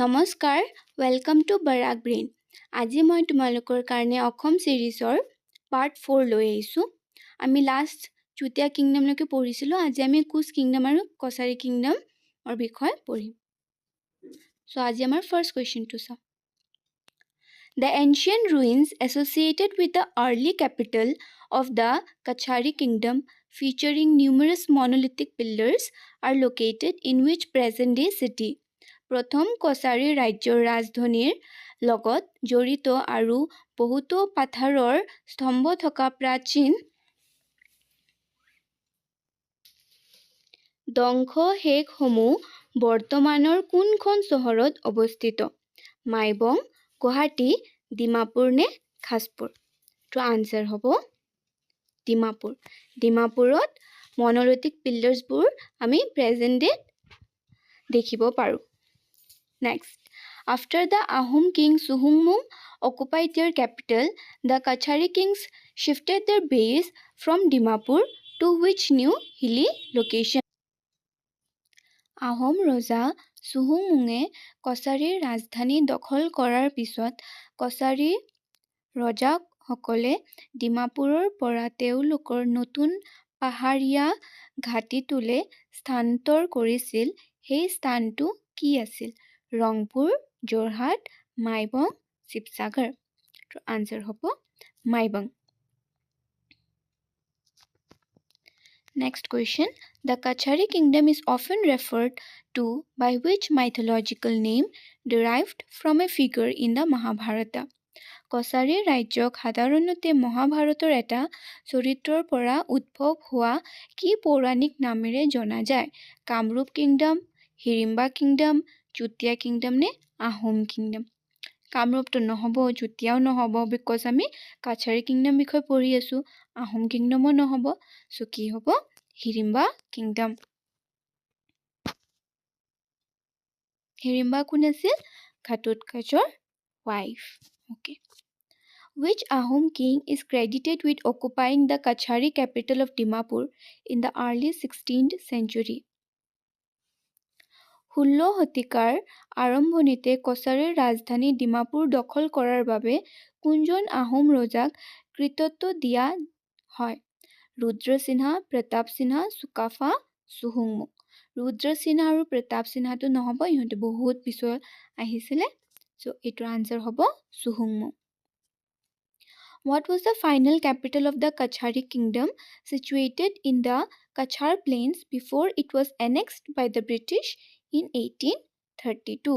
নমস্কাৰ, welcome to Barack brain. আজি মই তোমালোকৰ কাৰণে অসম ছিৰিজৰ পাৰ্ট 4 লৈ আহিছোঁ। আমি লাষ্ট চুতীয়া কিংডমলৈকে পঢ়িছিলোঁ। আজি আমি কোচ কিংডম আৰু কছাৰী কিংডমৰ বিষয়ে পঢ়িম। আজি আমাৰ ফাৰ্ষ্ট কুৱেশ্যনটো চাওঁ। The ancient ruins associated with the early capital of the Kachari kingdom, featuring numerous monolithic pillars, are located in which present-day city? প্ৰথম কছাৰী ৰাজ্যৰ ৰাজধানীৰ লগত জড়িত আৰু বহুতো পাথৰৰ স্তম্ভ থকা প্ৰাচীন ধ্বংসাৱশেষসমূহ বৰ্তমানৰ কোনখন চহৰত অৱস্থিত? মাইবং, গুৱাহাটী, ডিমাপুৰ নে খাছপুৰ? তো আনসাৰ হ'ব ডিমাপুৰ। ডিমাপুৰত মনোলিথিক পিলাৰ্ছবোৰ আমি প্ৰেজেণ্ট ডে দেখিব পাৰোঁ। Next, after the Ahom king Suhummung occupied their capital, the Kachari kings shifted their base from Dimapur to which new hilly location? Ahom ৰজা চুহুংমুঙে কছাৰীৰ ৰাজধানী দখল কৰাৰ পিছত কছাৰী ৰজাসকলে ডিমাপুৰৰ পৰা তেওঁলোকৰ নতুন পাহাৰীয়া ঘাটিটোলৈ স্থানান্তৰ কৰিছিল। সেই স্থানটো কি আছিল? ৰংপুৰ, যোৰহাট, মাইবং, শিৱসাগৰ। আনসাৰ হ'ব Maibong. Next question. The Kachari kingdom is often referred to by which mythological name derived from a figure in the Mahabharata? Kachari ৰাজ্যক সাধাৰণতে মহাভাৰতৰ এটা চৰিত্ৰৰ পৰা উদ্ভৱ হোৱা কি পৌৰাণিক নামেৰে জনা যায়? Kamrup kingdom, Hidimba kingdom, Chutia kingdom নে আহোম কিংডম? কামৰূপটো নহ'ব, চুতীয়াও নহ'ব, বিকজ আমি কাছাৰী কিংডম বিষয়ে পঢ়ি আছোঁ। আহোম কিংডমো নহ'ব, চ' কি হ'ব? হিড়িম্বা কিংডম। হিড়িম্বা কোন আছিল? ঘটোৎকচৰ wife. Okay. Which Ahom king is credited with occupying the Kachari capital of Dimapur in the early 16th century? 16 শতিকাৰ আৰম্ভণিতে কছাৰীৰ ৰাজধানী ডিমাপুৰ দখল কৰাৰ বাবে কোনজন আহোম ৰজাক কৃতিত্ব দিয়া হয়? ৰুদ্ৰসিংহা, প্ৰতাপ সিংহা, চুকাফা, চুহুংমুং। ৰুদ্ৰসিংহা আৰু প্ৰতাপ সিংহাটো নহ'ব, ইহঁতে বহুত পিছত আহিছিলে। চ' এইটোৰ আনসাৰ হ'ব চুহুংমুং। What was the final capital of the Kachari kingdom situated in the Kachar plains before it was annexed by the British in 1832?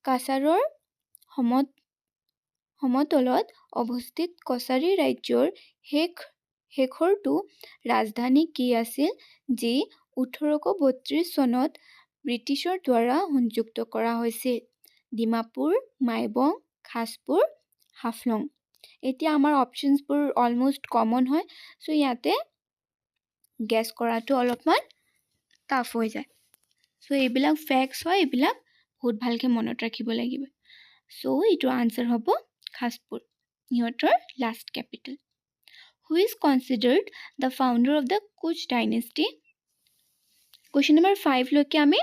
কাছাৰৰ সমতলত অৱস্থিত কছাৰী ৰাজ্যৰ শেষৰটো ৰাজধানী কি আছিল, যি 1832 চনত ব্ৰিটিছৰ দ্বাৰা সংযুক্ত কৰা হৈছিল? ডিমাপুৰ, মাইবং, খাছপুৰ, হাফলং। এতিয়া আমাৰ অপশ্যনছবোৰ অলমষ্ট কমন হয়, চ' ইয়াতে গেছ কৰাটো অলপমান টাফ হৈ যায়। চ' এইবিলাক ফেক্টছ হয়, এইবিলাক বহুত ভালকৈ মনত ৰাখিব লাগিব। চ' এইটো আনসাৰ হ'ব খাছপুৰ, ইহঁতৰ last capital. Who is considered the founder of the Kuch dynasty? Question number 5 লৈকে আমি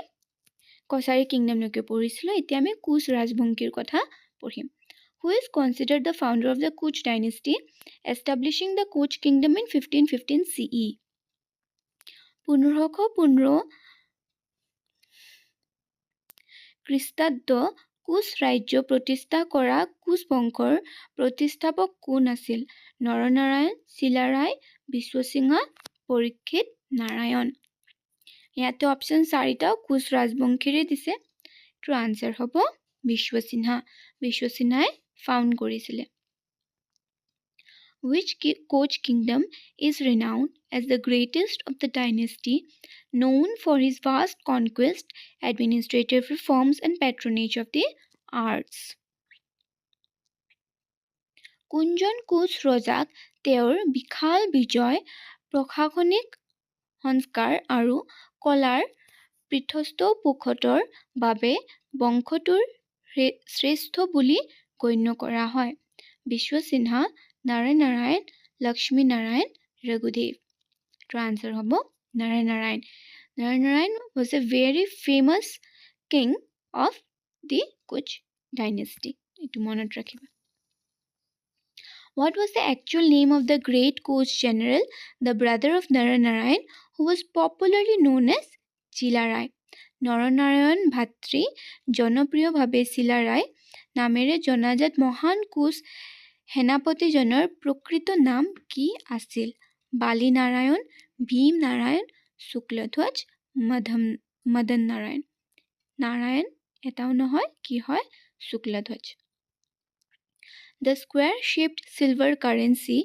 কছাৰী কিংডমলৈকে পঢ়িছিলোঁ। এতিয়া আমি কোচ ৰাজবংশীৰ কথা পঢ়িম। Who is considered the founder of the Kuch dynasty, establishing the Kuch kingdom in 1515 CE? 1515 খ্ৰীষ্টাব্দ Koch ৰাজ্য প্ৰতিষ্ঠা কৰা কোচ বংশৰ প্ৰতিষ্ঠাপক কোন আছিল? নৰনাৰায়ণ, চিলাৰায়, বিশ্বসিংহা, পৰীক্ষিত নাৰায়ণ। ইয়াতে অপশ্যন 4টা কোচ ৰাজবংশীৰে দিছে। এইটোৰ আনসাৰ হ'ব বিশ্বসিংহা। বিশ্বসিংহাই ফাউণ্ড কৰিছিলে। Which Koch kingdom is renowned as the greatest of the dynasty, known for his vast conquest, administrative reforms and patronage of the arts? কোনজন কোচ ৰজাক তেওঁৰ বিশাল বিজয়, প্ৰশাসনিক সংস্কাৰ আৰু কলাৰ পৃষ্ঠপোষকতাৰ বাবে বংশটোৰ শ্ৰেষ্ঠ বুলি গণ্য কৰা হয়? বিশ্বসিংহা, নাৰায়ণ, লক্ষ্মীনাৰায়ণ, ৰঘুদেৱ। তো আনসাৰ হ'ব Narayan. Narayan was a very famous king of the Koch dynasty. এইটো মনত ৰাখিবা। What was the actual name of the great Koch general, the brother of Naranarayan, who was popularly known as Chilarai? Naranarayan ভাতৃ জনপ্ৰিয়ভাৱে চিলাৰাই নামেৰে জনাজাত মহান কোচ সেনাপতিজনৰ প্ৰকৃত নাম কি আছিল? বালি নাৰায়ণ, ভীম নাৰায়ণ, শুক্লধ্বজ, মদন নাৰায়ণ। নাৰায়ণ এটাও নহয়, কি হয়? Shukladhwaj. The square-shaped silver currency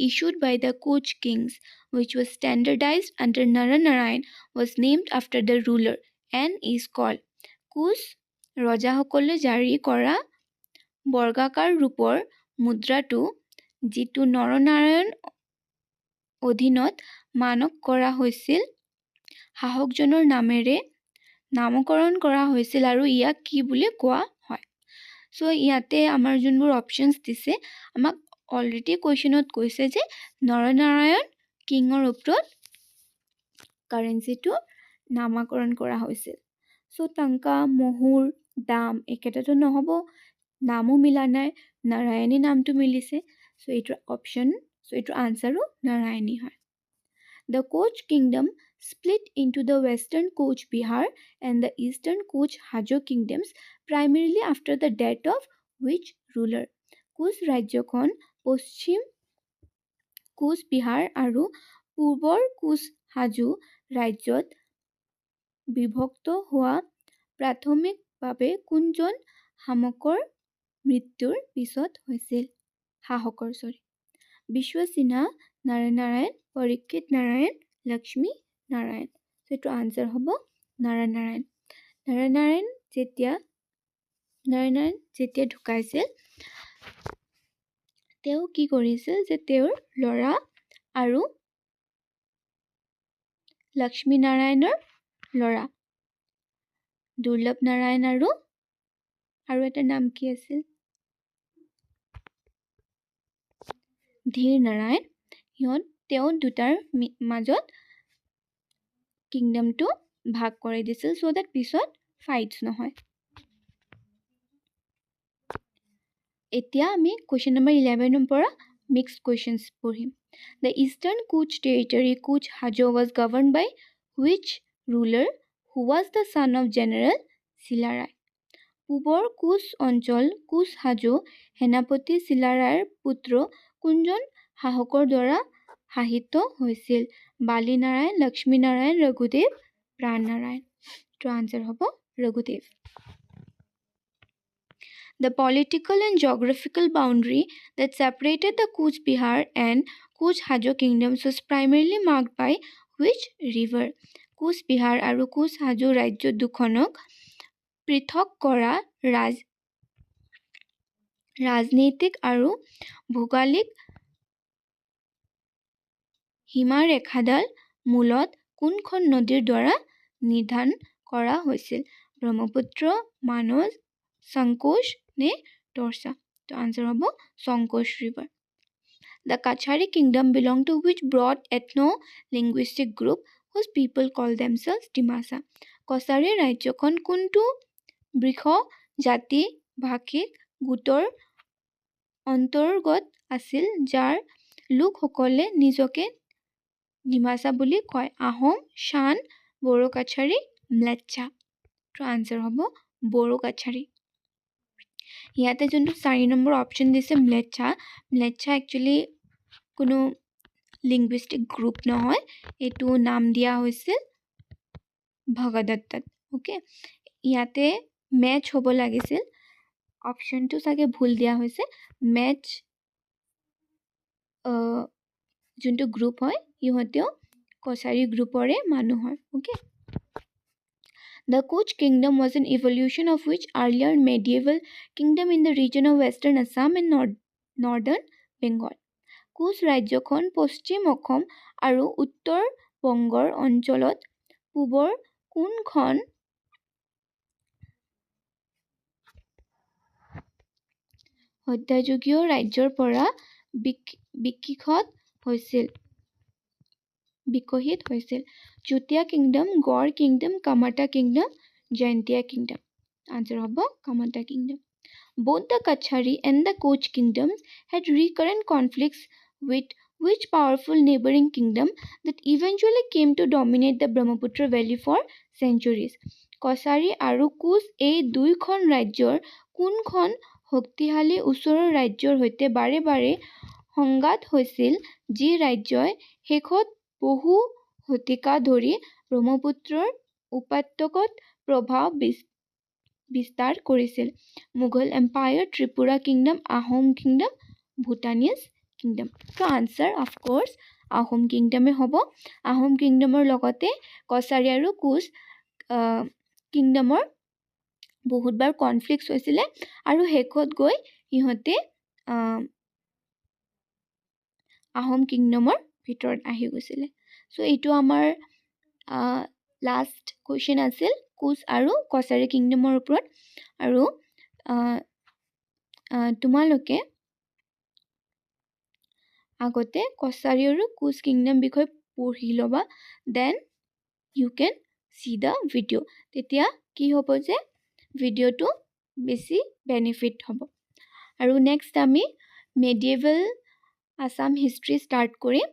issued by the Koch kings, which was standardized under Naranarayan, was named after the ruler and is called Koch ৰজাসকলে জাৰি কৰা বৰ্গাকাৰ ৰূপৰ মুদ্ৰাটো, যিটো নৰনাৰায়ণ অধীনত মানক কৰা হৈছিল, শাসকজনৰ নামেৰে নামকৰণ কৰা হৈছিল আৰু ইয়াক কি বুলি কোৱা হয়? চ' ইয়াতে আমাৰ যোনবোৰ অপশ্যনছ দিছে, আমাক অলৰেডি কুৱেশ্যনত কৈছে যে নৰনাৰায়ণ কিঙৰ ওপৰত কাৰেঞ্চিটো নামাকৰণ কৰা হৈছিল। চ' টংকা, মহুৰ, দাম একেটাতো নহ'ব, নামো মিলা নাই, নাৰায়ণী নামটো মিলিছে। চ' এইটো আনচাৰো নাৰায়ণী হয়। The Koch kingdom split into the western Koch Bihar and the eastern Koch Hajo kingdoms primarily after the death of which ruler? Koch ৰাজ্যখন পশ্চিম কোচ বিহাৰ আৰু পূৰ্বৰ কোচ হাজো ৰাজ্যত বিভক্ত হোৱা প্ৰাথমিকভাৱে কোনজন শাসকৰ মৃত্যুৰ পিছত হৈছিল? বিশ্বসিনা নৰনাৰায়ণ, পৰীক্ষিত নাৰায়ণ, লক্ষ্মী নাৰায়ণ। এইটো আনচাৰ হ'ব নৰনাৰায়ণ। নৰনাৰায়ণ যেতিয়া ঢুকাইছিল, তেওঁ কি কৰিছিল যে তেওঁৰ ল'ৰা আৰু লক্ষ্মী নাৰায়ণৰ ল'ৰা দুৰ্লভ নাৰায়ণ আৰু এটা নাম কি আছিল? ধীৰ নাৰায়ণ। তেওঁ দুটাৰ মাজত কিংডমটো ভাগ কৰি দিছিল, চ' দেট পিছত ফাইটছ নহয়। এতিয়া আমি কুৱেশ্যন নম্বৰ 11ৰ পৰা মিক্সড কুৱেশ্যনছ পঢ়িম। The Eastern Koch territory, Koch Hajo, was governed by which ruler who was the son of General Silarai? পূবৰ কোচ অঞ্চল কোচ হাজো সেনাপতি চিলাৰায়ৰ পুত্ৰ কোনজন শাসকৰ দ্বাৰা শাসিত হৈছিল? বালি নাৰায়ণ, লক্ষ্মী নাৰায়ণ, ৰঘুদেৱ, প্ৰাণ নাৰায়ণ। এইটো আনচাৰ হ'ব Raghudev. The political and geographical boundary that separated the Koch Bihar and Koch Hajo kingdoms was primarily marked by which river? Koch Bihar আৰু Koch Hajo ৰাজ্য দুখনক পৃথক কৰা ৰাজনৈতিক আৰু ভৌগোলিক সীমাৰেখাডাল মূলত কোনখন নদীৰ দ্বাৰা নিৰ্ধাৰণ কৰা হৈছিল? ব্ৰহ্মপুত্ৰ, মানস, সংকোচ নে তোৰছা? তো আনচাৰ হ'ব সংকোচ river. The Kachari kingdom belonged to which broad ethno-linguistic group whose people call themselves Dimasa? Kachari ৰাজ্যখন কোনটো বৃষ জাতি ভাষিক গোটৰ অন্তৰ্গত আছিল, যাৰ লোকসকলে নিজকে ডিমাছা বুলি কয়? আহোম, শান, বড়ো কাছাৰী, ম্লেচ্ছা। তো আনচাৰ হ'ব বড়ো কাছাৰী। ইয়াতে যোনটো 4 নম্বৰ অপশ্যন দিছে ম্লেচ্ছা একচুৱেলি কোনো লিংগুইষ্টিক গ্ৰুপ নহয়, এইটো নাম দিয়া হৈছিল ভগদত্তত। অ'কে, ইয়াতে মেচ হ'ব লাগিছিল, অপশ্যনটো চাগে ভুল দিয়া হৈছে। মেচ যোনটো গ্ৰুপ হয় ইহঁতেও কছাৰী গ্ৰুপৰে মানুহ হয়। Okay, The Koch kingdom was an evolution of which earlier medieval kingdom in the region of western Assam and northern Bengal? Koch ৰাজ্যখন পশ্চিম অসম আৰু উত্তৰ বংগৰ অঞ্চলত পূবৰ কোনখন মধ্যযুগীয় ৰাজ্যৰ পৰা বিকশিত হৈছিল? চুতীয়া কিংডম, গড় kingdom, কামাতা kingdom, Jaintia kingdom. Answer হ'ব কামাতা kingdom. Both the Kachari and the Koch kingdoms had recurrent conflicts with which powerful neighboring kingdom that eventually came to dominate the Brahmaputra Valley for centuries. Kachari আৰু কোচ এই দুইখন ৰাজ্যৰ কোনখন শক্তিশালী ওচৰৰ ৰাজ্যৰ সৈতে বাৰে বাৰে সংঘাত হৈছিল, যি ৰাজ্যই শেষত বহু শতিকা ধৰি ব্ৰহ্মপুত্ৰৰ উপত্যকাত প্ৰভাৱ বিস্তাৰ কৰিছিল। Mughal empire, Tripura kingdom, Ahom kingdom, Bhutanese kingdom. তো আনচাৰ অফক'ৰ্ছ আহোম কিংডমে হ'ব। আহোম কিংডমৰ লগতে কছাৰী আৰু কোচ কিংডমৰ বহুতবাৰ কনফ্লিক্ট হৈছিলে আৰু শেষত গৈ সিহঁতে আহোম কিংডমৰ ভিতৰত আহি গৈছিলে। চ' এইটো আমাৰ লাষ্ট কুৱেশ্যন আছিল কোচ আৰু কছাৰী কিংডমৰ ওপৰত। আৰু তোমালোকে আগতে কছাৰী আৰু কোচ কিংডম বিষয়ে পঢ়ি ল'বা, then you can see the video'. তেতিয়া কি হ'ব যে ভিডিঅ'টো বেছি বেনিফিট হ'ব। আৰু নেক্সট আমি মেডিয়েভেল আছাম হিষ্ট্ৰী ষ্টাৰ্ট কৰিম।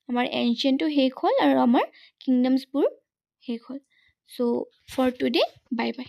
আমাৰ এনচিয়েণ্টটো শেষ হ'ল আৰু আমাৰ কিংডমছবোৰ শেষ হ'ল। চ' ফৰ টুডে বাই বাই।